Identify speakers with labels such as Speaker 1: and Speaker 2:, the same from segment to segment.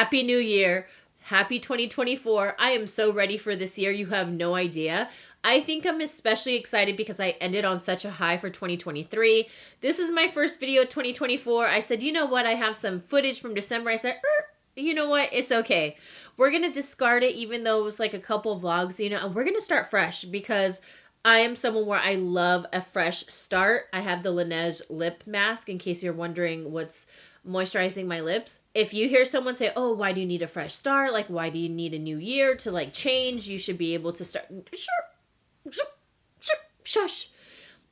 Speaker 1: Happy New Year. Happy 2024. I am so ready for this year. You have no idea. I think I'm especially excited because I ended on such a high for 2023. This is my first video of 2024. I said, you know what? I have some footage from December. I said, you know what? It's okay. We're going to discard it even though it was like a couple vlogs, you know, and we're going to start fresh because I am someone where I love a fresh start. I have the Laneige lip mask in case you're wondering what's moisturizing my lips. If you hear someone say, oh, why do you need a fresh start? Like, why do you need a new year to like change? You should be able to start. Shush.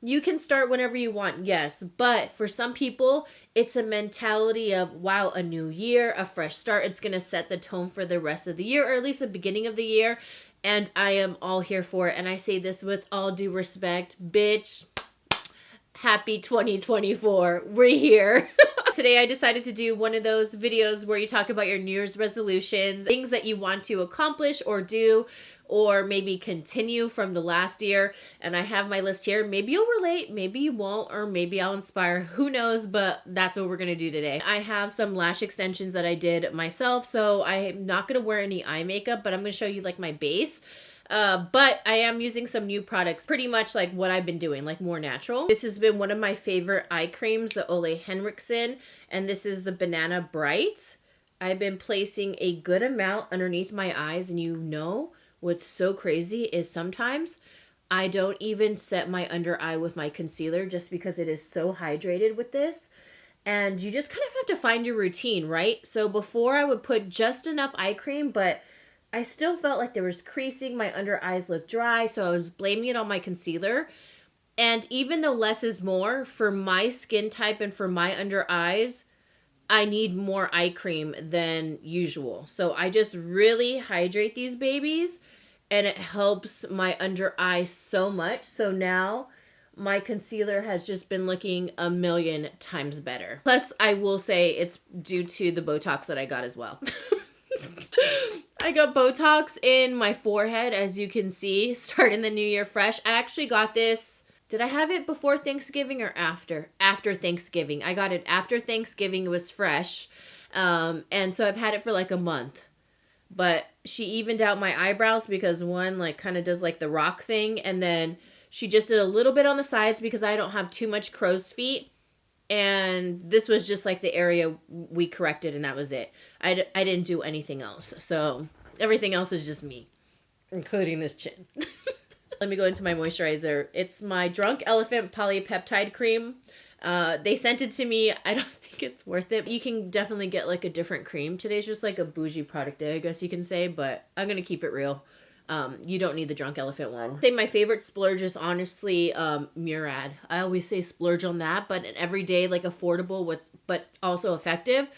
Speaker 1: You can start whenever you want, yes. But for some people, it's a mentality of, wow, a new year, a fresh start. It's going to set the tone for the rest of the year, or at least the beginning of the year. And I am all here for it. And I say this with all due respect. Bitch, happy 2024. We're here. Today I decided to do one of those videos where you talk about your New Year's resolutions, things that you want to accomplish or do, or maybe continue from the last year. And I have my list here. Maybe you'll relate, maybe you won't, or maybe I'll inspire. Who knows? But that's what we're going to do today. I have some lash extensions that I did myself, so I'm not going to wear any eye makeup, but I'm going to show you like my base. But I am using some new products, pretty much like what I've been doing, like more natural. This has been one of my favorite eye creams, the Ole Henriksen, and this is the Banana Bright. I've been placing a good amount underneath my eyes, and you know what's so crazy is sometimes I don't even set my under eye with my concealer just because it is so hydrated with this. And you just kind of have to find your routine, right? So before I would put just enough eye cream, but I still felt like there was creasing. My under eyes looked dry, so I was blaming it on my concealer. And even though less is more, for my skin type and for my under eyes, I need more eye cream than usual. So I just really hydrate these babies, and it helps my under eye so much. So now my concealer has just been looking a million times better. Plus, I will say it's due to the Botox that I got as well. I got Botox in my forehead, as you can see, starting the new year fresh. I actually got this. Did I have it before Thanksgiving or after? After Thanksgiving. I got it after Thanksgiving. It was fresh. And so I've had it for like a month. But she evened out my eyebrows because one like kind of does like the rock thing. And then she just did a little bit on the sides because I don't have too much crow's feet. And this was just like the area we corrected, and that was it. I didn't do anything else. So everything else is just me, including this chin. Let me go into my moisturizer. It's my Drunk Elephant Polypeptide Cream. They sent it to me. I don't think it's worth it. You can definitely get like a different cream. Today's just like a bougie product day, I guess you can say, but I'm going to keep it real. You don't need the Drunk Elephant one. I'd say my favorite splurge is honestly Murad. I always say splurge on that, but an everyday, like affordable, but also effective.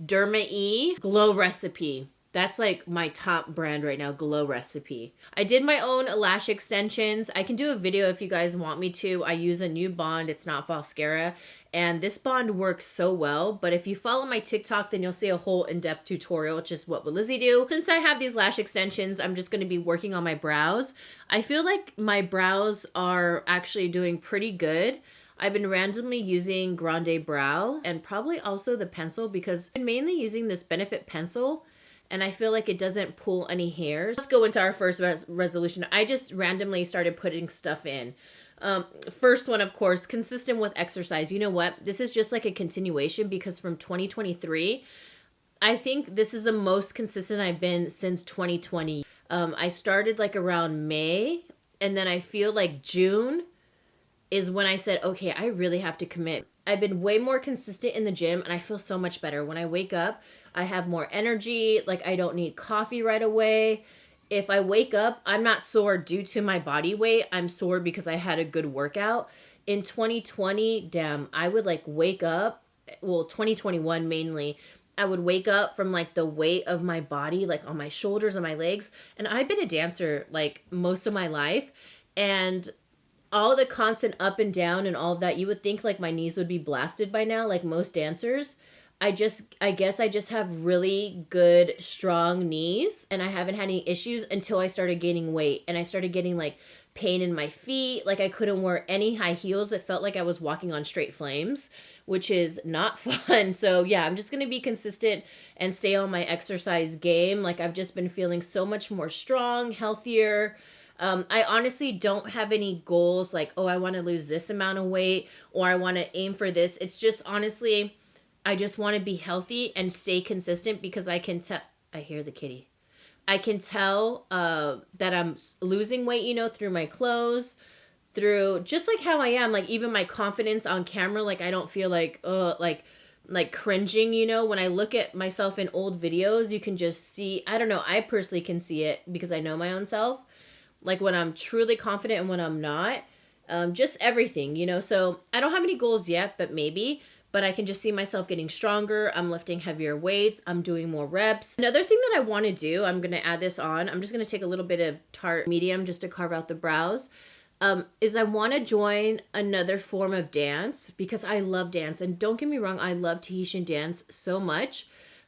Speaker 1: Derma E Glow Recipe. That's like my top brand right now, Glow Recipe. I did my own lash extensions. I can do a video if you guys want me to. I use a new bond. It's not Falscara. And this bond works so well. But if you follow my TikTok, then you'll see a whole in-depth tutorial, which is what would Lizzy do. Since I have these lash extensions, I'm just going to be working on my brows. I feel like my brows are actually doing pretty good. I've been randomly using Grande Brow and probably also the pencil because I'm mainly using this Benefit pencil. And I feel like it doesn't pull any hairs. Let's go into our first resolution. I just randomly started putting stuff in. First one, of course, consistent with exercise. You know what? This is just like a continuation because from 2023, I think this is the most consistent I've been since 2020. I started like around May, and then I feel like June is when I said, okay, I really have to commit. I've been way more consistent in the gym, and I feel so much better. When I wake up, I have more energy. Like, I don't need coffee right away. If I wake up, I'm not sore due to my body weight. I'm sore because I had a good workout. In 2020, damn, I would like wake up, well, 2021 mainly, I would wake up from like the weight of my body, like on my shoulders and my legs. And I've been a dancer like most of my life. And all the constant up and down and all of that, you would think like my knees would be blasted by now, like most dancers. I guess I just have really good, strong knees, and I haven't had any issues until I started gaining weight, and I started getting like pain in my feet. Like I couldn't wear any high heels. It felt like I was walking on straight flames. which is not fun. So yeah, I'm just going to be consistent and stay on my exercise game. Like I've just been feeling so much more strong, healthier. I honestly don't have any goals like, oh, I want to lose this amount of weight or I want to aim for this. It's just honestly, I just want to be healthy and stay consistent because I can tell. I hear the kitty. I can tell that I'm losing weight, you know, through my clothes, through just like how I am, like even my confidence on camera. Like I don't feel like, like cringing, you know, when I look at myself in old videos, you can just see, I don't know, I personally can see it because I know my own self, like when I'm truly confident and when I'm not, just everything, you know. So I don't have any goals yet, but maybe, but I can just see myself getting stronger. I'm lifting heavier weights. I'm doing more reps. Another thing that I want to do, I'm going to add this on. I'm just going to take a little bit of Tarte Medium just to carve out the brows. Is I want to join another form of dance because I love dance. And don't get me wrong, I love Tahitian dance so much.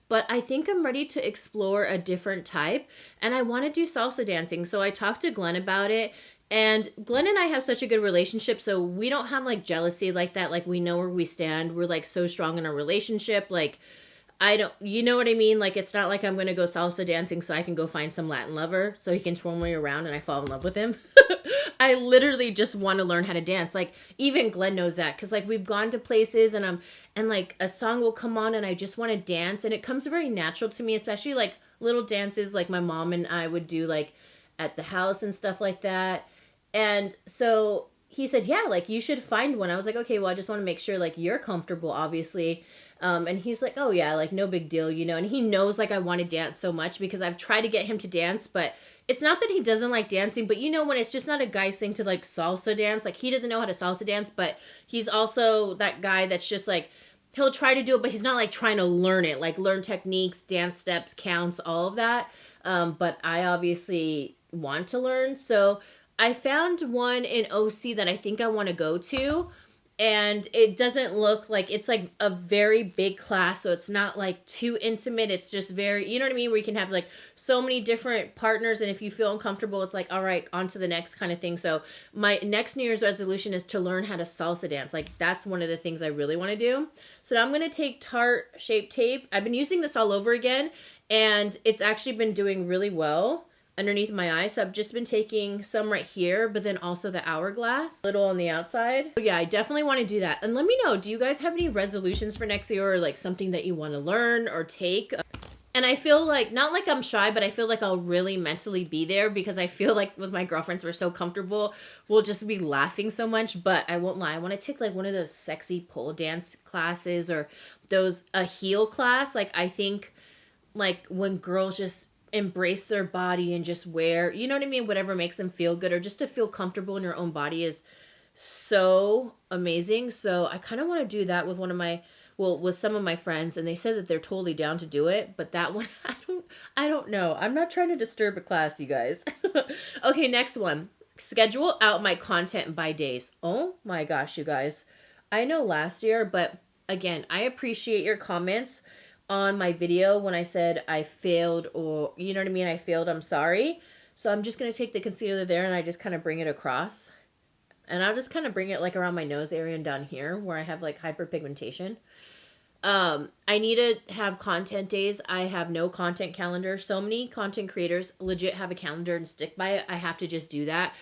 Speaker 1: But I think I'm ready to explore a different type. And I want to do salsa dancing. So I talked to Glenn about it. And Glenn and I have such a good relationship. So we don't have like jealousy like that. Like we know where we stand. We're like so strong in our relationship. Like I don't, you know what I mean? Like it's not like I'm going to go salsa dancing so I can go find some Latin lover so he can twirl me around and I fall in love with him. I literally just want to learn how to dance. Like even Glenn knows that because like we've gone to places and like a song will come on and I just want to dance and it comes very natural to me, especially like little dances like my mom and I would do like at the house and stuff like that. And so he said, yeah, like you should find one. I was like, okay, well, I just want to make sure like you're comfortable, obviously. And he's like, oh yeah, like no big deal, you know, and he knows like I want to dance so much because I've tried to get him to dance, but it's not that he doesn't like dancing, but you know, when it's just not a guy's thing to like salsa dance, like he doesn't know how to salsa dance, but he's also that guy that's just like, he'll try to do it, but he's not like trying to learn it, like learn techniques, dance steps, counts, all of that. But I obviously want to learn. So I found one in OC that I think I want to go to. And it doesn't look like, it's like a very big class. So it's not like too intimate. It's just very, you know what I mean? Where you can have like so many different partners. And if you feel uncomfortable, it's like, all right, on to the next kind of thing. So my next New Year's resolution is to learn how to salsa dance. Like that's one of the things I really want to do. So now I'm going to take Tarte Shape Tape. I've been using this all over again. And it's actually been doing really well underneath my eyes. So I've just been taking some right here, but then also the hourglass, a little on the outside. So yeah, I definitely want to do that. And let me know, do you guys have any resolutions for next year or like something that you want to learn or take? And I feel like, not like I'm shy, but I feel like I'll really mentally be there because I feel like with my girlfriends, we're so comfortable. We'll just be laughing so much, but I won't lie. I want to take like one of those sexy pole dance classes or a heel class. Like I think like when girls just embrace their body and just wear, you know what I mean, whatever makes them feel good or just to feel comfortable in your own body is so amazing. So I kind of want to do that with with some of my friends, and they said that they're totally down to do it, but that one I don't know. I'm not trying to disturb a class, you guys. Okay, next one. Schedule out my content by days. Oh my gosh, you guys. I know last year, but again, I appreciate your comments on my video when I said I failed, or you know what I mean, I failed, I'm sorry. So I'm just going to take the concealer there and I just kind of bring it across. And I'll just kind of bring it like around my nose area and down here where I have like hyperpigmentation. I need to have content days. I have no content calendar. So many content creators legit have a calendar and stick by it. I have to just do that.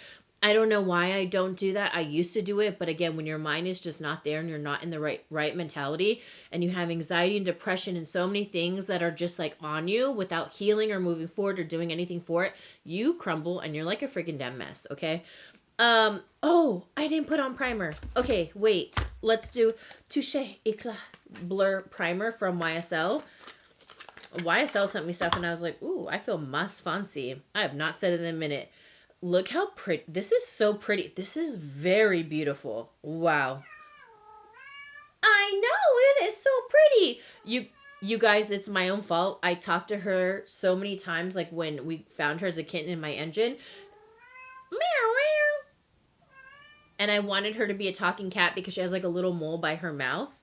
Speaker 1: I don't know why I don't do that. I used to do it, but again, when your mind is just not there and you're not in the right mentality and you have anxiety and depression and so many things that are just like on you without healing or moving forward or doing anything for it, you crumble and you're like a freaking damn mess, okay? Oh, I didn't put on primer. Okay, wait. Let's do Touche Eclat Blur Primer from YSL. YSL sent me stuff and I was like, ooh, I feel mas fancy. I have not said it in a minute. Look how pretty. This is so pretty. This is very beautiful. Wow. I know. It is so pretty. You guys, it's my own fault. I talked to her so many times, like when we found her as a kitten in my engine. Meow, meow. And I wanted her to be a talking cat because she has like a little mole by her mouth.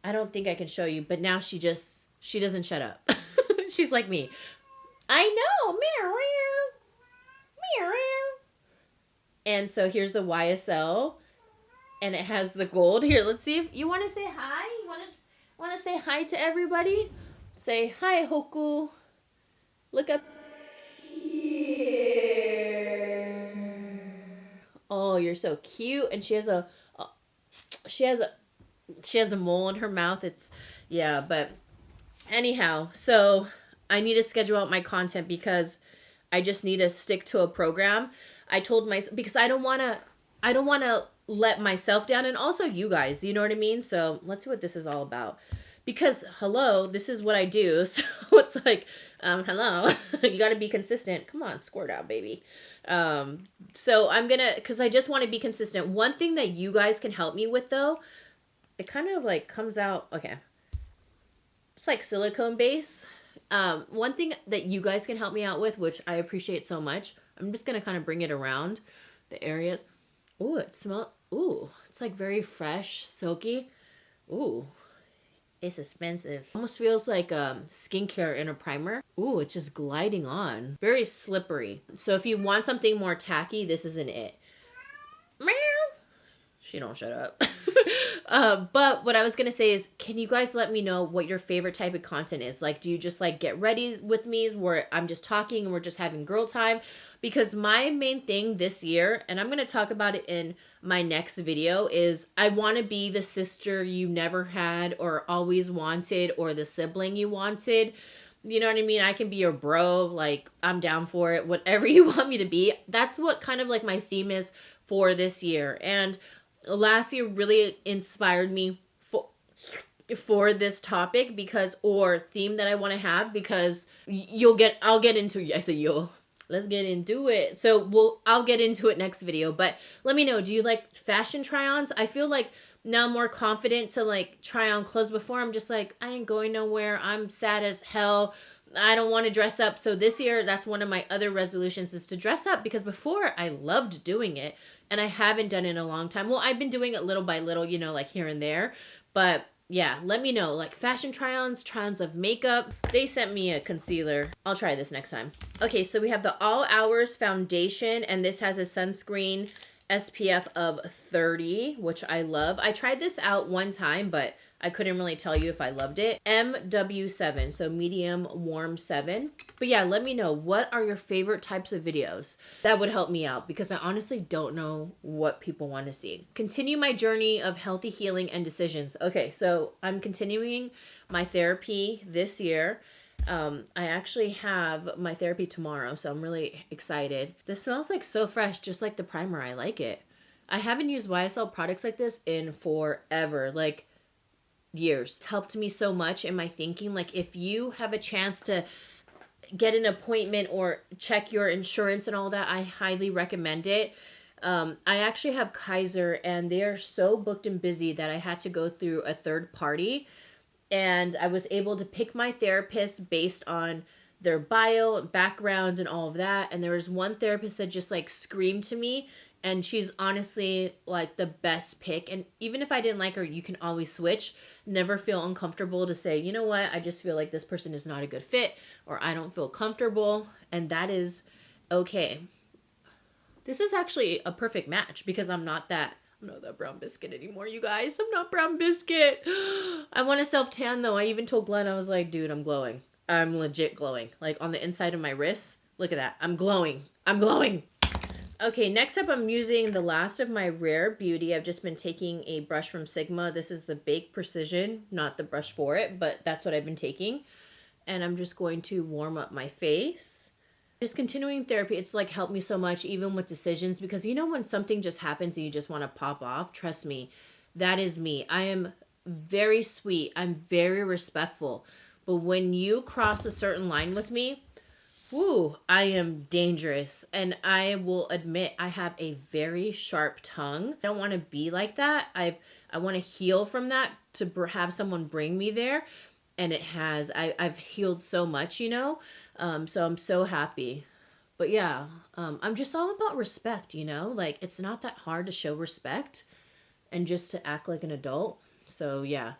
Speaker 1: I don't think I can show you, but now she doesn't shut up. She's like me. I know. Meow, meow. And so here's the YSL. And it has the gold. Here, let's see if you want to say hi. You want to say hi to everybody? Say hi, Hoku. Look up here. Oh, you're so cute. And she has a she has a she has a mole in her mouth. It's yeah, but anyhow, so I need to schedule out my content because I just need to stick to a program. I told myself because I don't want to let myself down and also you guys, you know what I mean? So, let's see what this is all about. Because hello, this is what I do. So, it's like hello. You got to be consistent. Come on, squirt out, baby. So I'm going to cuz I just want to be consistent. One thing that you guys can help me with though, it kind of like comes out okay. It's like silicone base. One thing that you guys can help me out with, which I appreciate so much, I'm just going to kind of bring it around the areas. Ooh, it smells, ooh, it's like very fresh, silky. Ooh, it's expensive. Almost feels like skincare in a primer. Ooh, it's just gliding on. Very slippery. So if you want something more tacky, this isn't it. Meow. She don't shut up. But what I was going to say is, can you guys let me know what your favorite type of content is? Like, do you just like get ready with me where I'm just talking and we're just having girl time? Because my main thing this year, and I'm going to talk about it in my next video, is I want to be the sister you never had or always wanted or the sibling you wanted. You know what I mean? I can be your bro. Like, I'm down for it. Whatever you want me to be. That's what kind of like my theme is for this year. And last year really inspired me for this topic because or theme that I want to have because I'll get into I said you'll let's get into it. So I'll get into it next video, but let me know, do you like fashion try-ons? I feel like now I'm more confident to like try on clothes. Before I'm just like, I ain't going nowhere. I'm sad as hell. I don't want to dress up. So this year, that's one of my other resolutions is to dress up because before I loved doing it and I haven't done it in a long time. Well, I've been doing it little by little, you know, like here and there. But yeah, let me know. Like fashion try-ons of makeup. They sent me a concealer. I'll try this next time. Okay, so we have the All Hours foundation and this has a sunscreen SPF of 30, which I love. I tried this out one time, but I couldn't really tell you if I loved it. MW7, so medium warm 7. But yeah, let me know, what are your favorite types of videos? That would help me out because I honestly don't know what people want to see. Continue my journey of healthy healing and decisions. Okay, so I'm continuing my therapy this year. I actually have my therapy tomorrow, so I'm really excited. This smells like so fresh, just like the primer. I like it. I haven't used YSL products like this in forever, like years. It's helped me so much in my thinking. Like if you have a chance to get an appointment or check your insurance and all that, I highly recommend it. I actually have Kaiser and they are so booked and busy that I had to go through a third party. And I was able to pick my therapist based on their bio, background, and all of that. And there was one therapist that just like screamed to me. And she's honestly like the best pick. And even if I didn't like her, you can always switch. Never feel uncomfortable to say, you know what, I just feel like this person is not a good fit or I don't feel comfortable. And that is okay. This is actually a perfect match because I'm not that brown biscuit anymore, you guys. I'm not brown biscuit. I want to self-tan, though. I even told Glenn, I was like, dude, I'm glowing. I'm legit glowing. Like, on the inside of my wrists. Look at that. I'm glowing. I'm glowing. Okay, next up, I'm using the last of my Rare Beauty. I've just been taking a brush from Sigma. This is the Bake Precision. Not the brush for it, but that's what I've been taking. And I'm just going to warm up my face. Just continuing therapy, it's like helped me so much even with decisions because you know when something just happens and you just want to pop off, trust me, that is me. I am very sweet. I'm very respectful. But when you cross a certain line with me, whoo, I am dangerous. And I will admit I have a very sharp tongue. I don't want to be like that. I want to heal from that to have someone bring me there. And it has. I've healed so much, you know. So I'm so happy. But yeah, I'm just all about respect, you know? Like, it's not that hard to show respect and just to act like an adult. So yeah,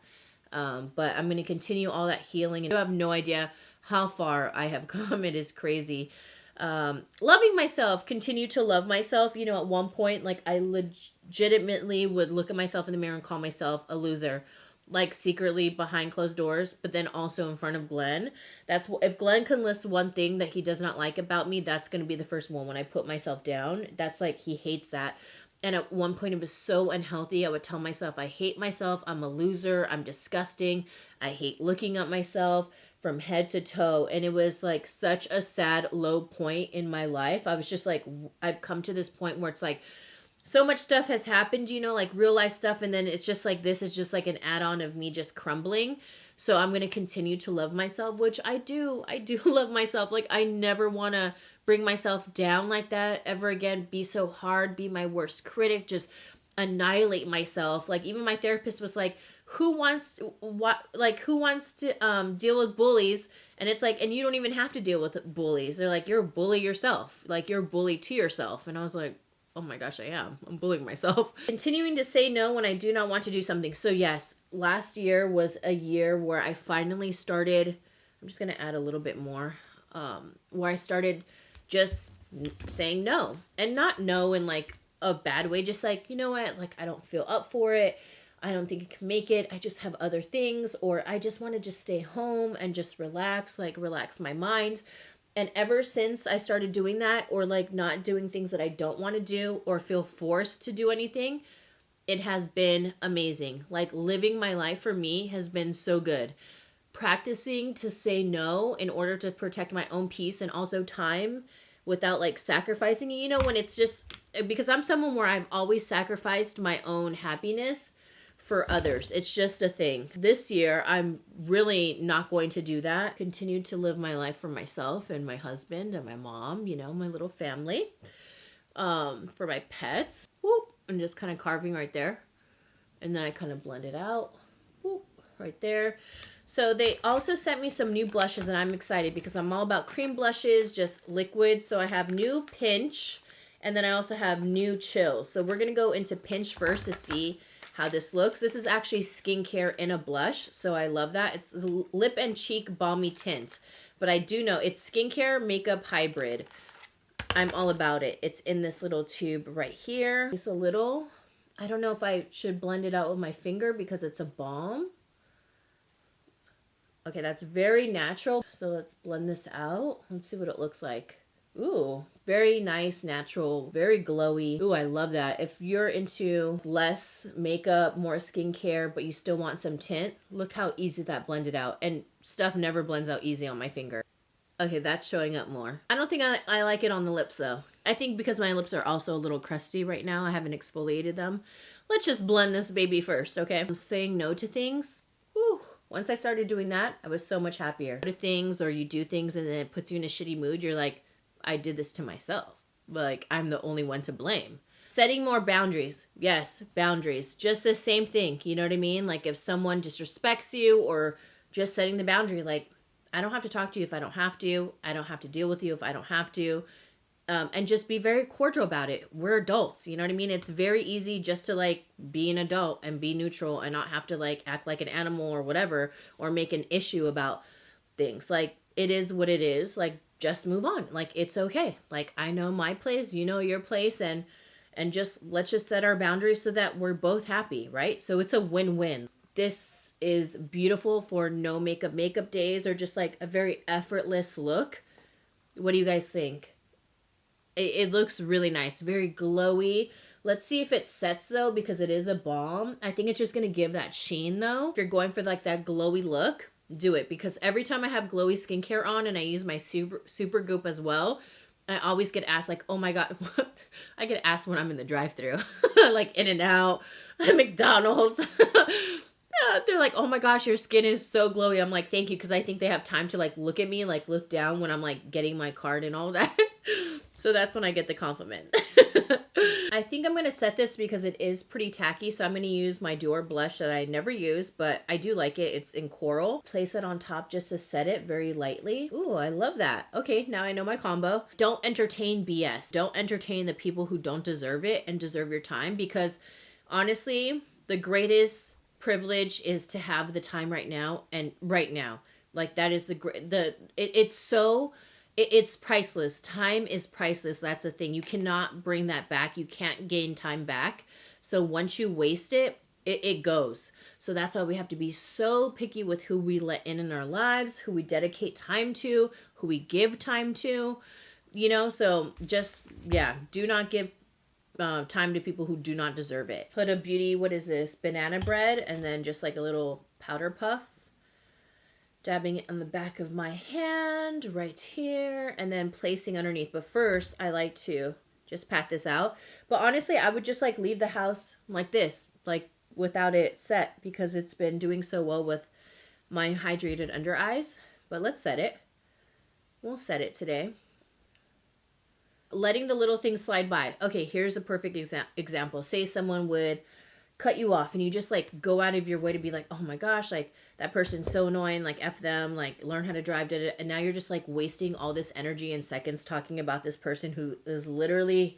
Speaker 1: but I'm going to continue all that healing. And I have no idea how far I have come. It is crazy. Loving myself, continue to love myself. You know, at one point, like, I legitimately would look at myself in the mirror and call myself a loser, like secretly behind closed doors, but then also in front of Glenn. That's if Glenn can list one thing that he does not like about me, that's going to be the first one. When I put myself down, that's like, he hates that. And at one point it was so unhealthy. I would tell myself, I hate myself, I'm a loser, I'm disgusting, I hate looking at myself from head to toe. And it was like such a sad low point in my life. I was just like, I've come to this point where it's like, so much stuff has happened, you know, like real life stuff. And then it's just like, this is just like an add-on of me just crumbling. So I'm going to continue to love myself, which I do love myself. Like, I never want to bring myself down like that ever again, be so hard, be my worst critic, just annihilate myself. Like, even my therapist was like, who wants to deal with bullies? And it's like, and you don't even have to deal with bullies. They're like, you're a bully yourself. Like, you're a bully to yourself. And I was like, oh my gosh, I am. I'm bullying myself. Continuing to say no when I do not want to do something. So yes, last year was a year where I finally started, I'm just going to add a little bit more, where I started just saying no. And not no in like a bad way, just like, you know what, like, I don't feel up for it. I don't think I can make it. I just have other things, or I just want to just stay home and just relax, like relax my mind. And ever since I started doing that, or like not doing things that I don't want to do or feel forced to do anything, it has been amazing. Like, living my life for me has been so good. Practicing to say no in order to protect my own peace and also time without like sacrificing it. You know, when it's just, because I'm someone where I've always sacrificed my own happiness for others. It's just a thing. This year, I'm really not going to do that. Continue to live my life for myself and my husband and my mom, you know, my little family. For my pets. Whoop, I'm just kind of carving right there. And then I kind of blend it out. Whoop, right there. So they also sent me some new blushes, and I'm excited because I'm all about cream blushes, just liquid. So I have new Pinch, and then I also have new Chill. So we're going to go into Pinch first to see how this looks. This is actually skincare in a blush, so I love that. It's the Lip and Cheek Balmy Tint, but I do know it's skincare makeup hybrid. I'm all about it. It's in this little tube right here. Just a little. I don't know if I should blend it out with my finger because it's a balm. Okay, that's very natural. So let's blend this out. Let's see what it looks like. Ooh, very nice, natural, very glowy. Ooh, I love that. If you're into less makeup, more skincare, but you still want some tint, look how easy that blended out. And stuff never blends out easy on my finger. Okay, that's showing up more. I don't think I like it on the lips, though. I think because my lips are also a little crusty right now, I haven't exfoliated them. Let's just blend this baby first, okay? I'm saying no to things. Whew. Once I started doing that, I was so much happier. To things, or you do things and then it puts you in a shitty mood, you're like, I did this to myself. Like, I'm the only one to blame. Setting more boundaries. Yes, boundaries. Just the same thing. You know what I mean? Like, if someone disrespects you, or just setting the boundary, like, I don't have to talk to you if I don't have to. I don't have to deal with you if I don't have to. And just be very cordial about it. We're adults. You know what I mean? It's very easy just to like be an adult and be neutral and not have to like act like an animal or whatever, or make an issue about things. Like, it is what it is. Like, just move on. Like, it's okay. Like, I know my place, you know your place, and just let's just set our boundaries so that we're both happy, right? So it's a win-win. This is beautiful for no makeup days, or just like a very effortless look. What do you guys think? It looks really nice, very glowy. Let's see if it sets though, because it is a balm. I think it's just gonna give that sheen though. If you're going for like that glowy look, do it, because every time I have glowy skincare on and I use my super goop as well, I always get asked like, oh my god, I get asked when I'm in the drive-thru, like In-N-Out, McDonald's. They're like, oh my gosh, your skin is so glowy. I'm like, thank you, because I think they have time to like look at me, like look down when I'm like getting my card and all that. So that's when I get the compliment. I think I'm going to set this because it is pretty tacky. So I'm going to use my Dior blush that I never use, but I do like it. It's in coral. Place it on top just to set it very lightly. Ooh, I love that. Okay, now I know my combo. Don't entertain BS. Don't entertain the people who don't deserve it and deserve your time, because honestly, the greatest privilege is to have the time right now, and right now. Like, that is it's so it's priceless. Time is priceless. That's the thing. You cannot bring that back. You can't gain time back. So once you waste it, it goes. So that's why we have to be so picky with who we let in our lives, who we dedicate time to, who we give time to, you know. So just, yeah, do not give time to people who do not deserve it. Huda Beauty, what is this? Banana bread, and then just like a little powder puff. Dabbing it on the back of my hand right here, and then placing underneath. But first, I like to just pat this out. But honestly, I would just like leave the house like this, like without it set, because it's been doing so well with my hydrated under eyes. But let's set it. We'll set it today. Letting the little things slide by. Okay, here's a perfect example. Say someone would cut you off and you just like go out of your way to be like, oh my gosh, like that person's so annoying, like F them, like learn how to drive, and now you're just like wasting all this energy and seconds talking about this person who is literally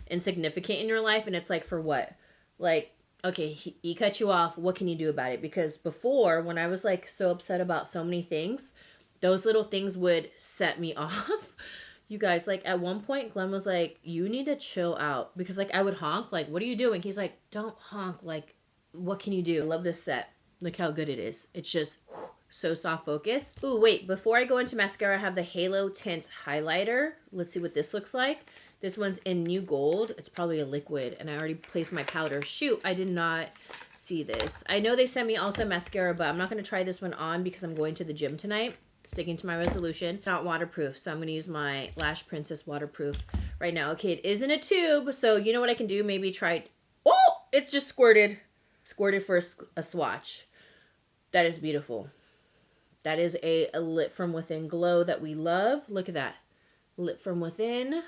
Speaker 1: insignificant in your life. And it's like, for what? Like, okay, he cut you off, what can you do about it? Because before, when I was like so upset about so many things, those little things would set me off. You guys, like at one point Glenn was like, you need to chill out, because like I would honk, like, what are you doing? He's like, don't honk, like what can you do? I love this set. Look how good it is. It's just so soft focused. Ooh, wait, before I go into mascara, I have the Halo Tint highlighter. Let's see what this looks like. This one's in New Gold. It's probably a liquid, and I already placed my powder. Shoot, I did not see this. I know they sent me also mascara, but I'm not going to try this one on because I'm going to the gym tonight. Sticking to my resolution. Not waterproof, so I'm going to use my Lash Princess waterproof right now. Okay, it is in a tube, so you know what I can do? Maybe try... Oh! It just squirted. Squirted for a swatch. That is beautiful. That is a Lit From Within glow that we love. Look at that. Lit from within.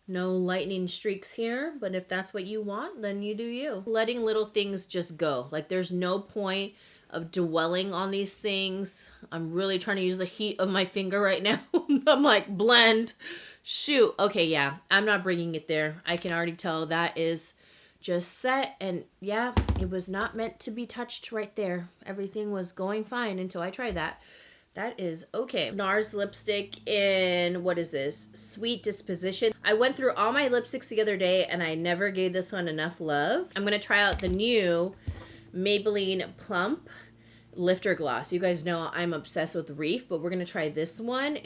Speaker 1: No lightning streaks here, but if that's what you want, then you do you. Letting little things just go. Like, there's no point of dwelling on these things. I'm really trying to use the heat of my finger right now. I'm like, blend. Shoot. Okay, yeah. I'm not bringing it there. I can already tell that is just set. And yeah, it was not meant to be touched right there. Everything was going fine until I tried that. That is okay. NARS lipstick in, what is this? Sweet Disposition. I went through all my lipsticks the other day and I never gave this one enough love. I'm going to try out the new Maybelline Plump Lifter Gloss. You guys know I'm obsessed with Reef, but we're going to try this one.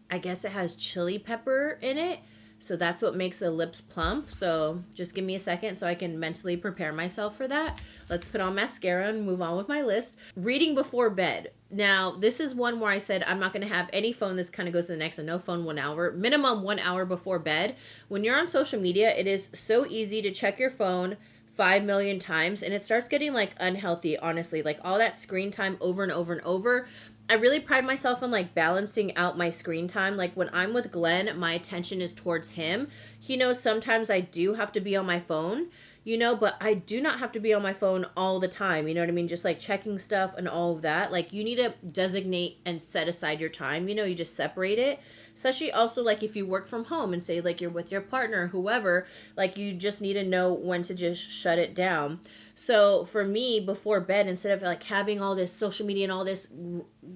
Speaker 1: I guess it has chili pepper in it. So that's what makes the lips plump. So just give me a second so I can mentally prepare myself for that. Let's put on mascara and move on with my list. Reading before bed. Now, this is one where I said I'm not going to have any phone. This kind of goes to the next, and no phone 1 hour. Minimum 1 hour before bed. When you're on social media, it is so easy to check your phone 5 million times, and it starts getting like unhealthy, honestly. Like all that screen time over and over and over. I really pride myself on like balancing out my screen time. Like when I'm with Glenn, my attention is towards him. He knows sometimes I do have to be on my phone, you know, but I do not have to be on my phone all the time. You know what I mean? Just like checking stuff and all of that. Like you need to designate and set aside your time. You know, you just separate it. Especially also like if you work from home and say like you're with your partner, whoever, like you just need to know when to just shut it down. So for me, before bed, instead of like having all this social media and all this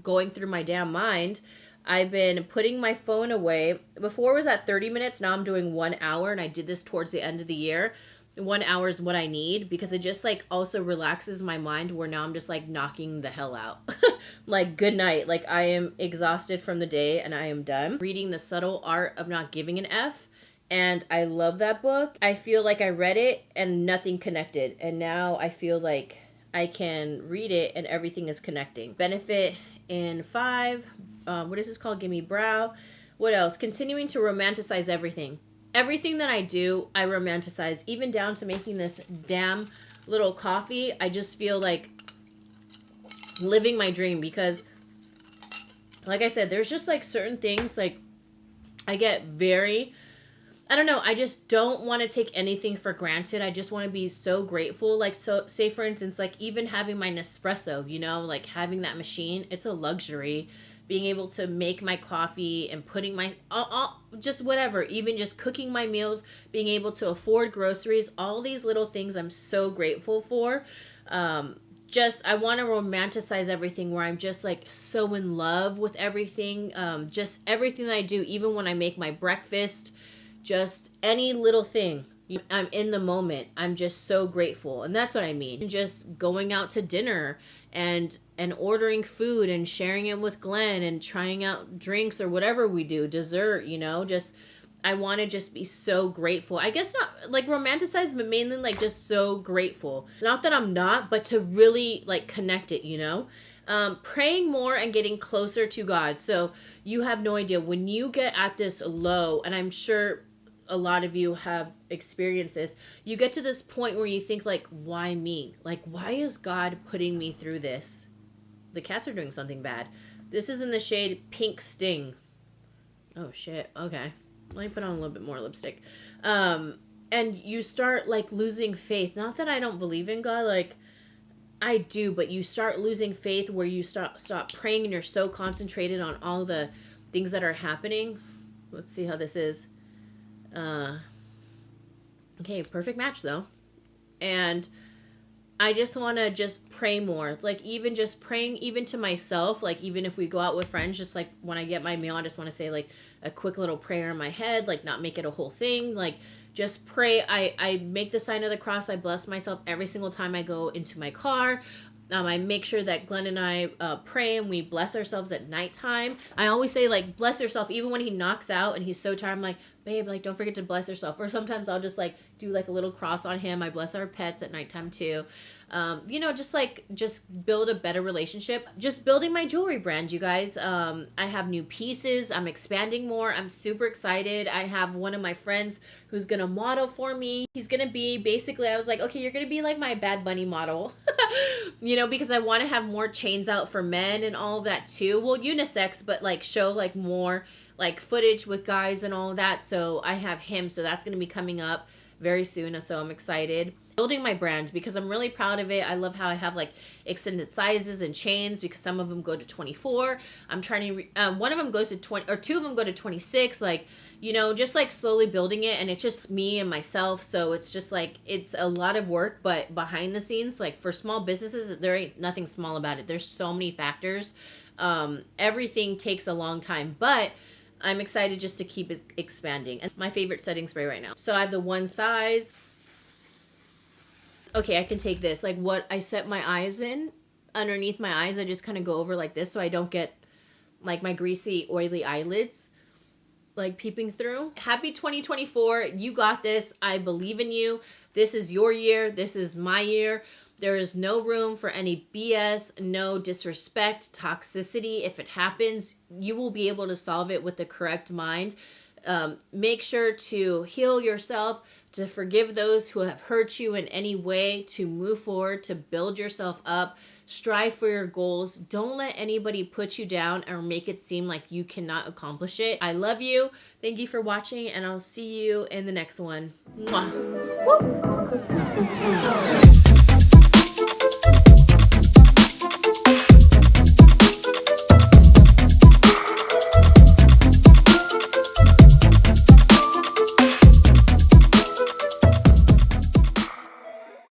Speaker 1: going through my damn mind, I've been putting my phone away. Before it was at 30 minutes. Now I'm doing 1 hour, and I did this towards the end of the year. 1 hour is what I need because it just like also relaxes my mind, where now I'm just like knocking the hell out. Like good night. Like I am exhausted from the day and I am done. Reading The Subtle Art of Not Giving an F. And I love that book. I feel like I read it and nothing connected. And now I feel like I can read it and everything is connecting. Benefit in 5. What is this called? Gimme Brow. What else? Continuing to romanticize everything. Everything that I do, I romanticize. Even down to making this damn little coffee. I just feel like living my dream because, like I said, there's just like certain things like I get very... I don't know. I just don't want to take anything for granted. I just want to be so grateful. Like, so say for instance, like even having my Nespresso, you know, like having that machine, it's a luxury. Being able to make my coffee and putting my, just whatever, even just cooking my meals, being able to afford groceries, all these little things I'm so grateful for. just, I want to romanticize everything where I'm just like so in love with everything. Just everything that I do, even when I make my breakfast, just any little thing. I'm in the moment. I'm just so grateful. And that's what I mean. Just going out to dinner and ordering food and sharing it with Glenn and trying out drinks or whatever we do, dessert, you know, just I want to just be so grateful. I guess not like romanticized, but mainly like just so grateful. Not that I'm not, but to really like connect it, you know? Praying more and getting closer to God. So you have no idea when you get at this low, and I'm sure a lot of you have experienced this, you get to this point where you think like, why me? Like, why is God putting me through this? The cats are doing something bad. This is in the shade Pink Sting. Oh shit. Okay. Let me put on a little bit more lipstick. And you start like losing faith. Not that I don't believe in God, like I do, but you start losing faith where you stop praying and you're so concentrated on all the things that are happening. Let's see how this is. Okay, perfect match though. And I just want to just pray more. Like even just praying even to myself, like even if we go out with friends, just like when I get my meal, I just want to say like a quick little prayer in my head, like not make it a whole thing, like just pray. I make the sign of the cross. I bless myself every single time I go into my car. I make sure that Glenn and I pray and we bless ourselves at nighttime. I always say like bless yourself even when he knocks out and he's so tired. I'm like, babe, like don't forget to bless yourself. Or sometimes I'll just like do like a little cross on him. I bless our pets at nighttime too. You know, just build a better relationship. Just building my jewelry brand, you guys. I have new pieces. I'm expanding more. I'm super excited. I have one of my friends who's gonna model for me. He's gonna be basically, I was like, okay, you're gonna be like my Bad Bunny model. You know, because I want to have more chains out for men and all of that too. Well, unisex, but like show like more like footage with guys and all of that. So I have him. So that's gonna be coming up very soon. So I'm excited. Building my brand because I'm really proud of it. I love how I have like extended sizes and chains because some of them go to 24. I'm trying to one of them goes to 20 or two of them go to 26, like, you know, just like slowly building it. And it's just me and myself, so it's just like it's a lot of work, but behind the scenes, like for small businesses, there ain't nothing small about it. There's so many factors. Everything takes a long time, but I'm excited just to keep it expanding. And my favorite setting spray right now. So I have the one size. Okay, I can take this. Like what I set my eyes in, underneath my eyes, I just kind of go over like this so I don't get like my greasy, oily eyelids like peeping through. Happy 2024. You got this. I believe in you. This is your year. This is my year. There is no room for any BS, no disrespect, toxicity. If it happens, you will be able to solve it with the correct mind. Make sure to heal yourself, to forgive those who have hurt you in any way, to move forward, to build yourself up, strive for your goals. Don't let anybody put you down or make it seem like you cannot accomplish it. I love you. Thank you for watching, and I'll see you in the next one. Mwah. Woo!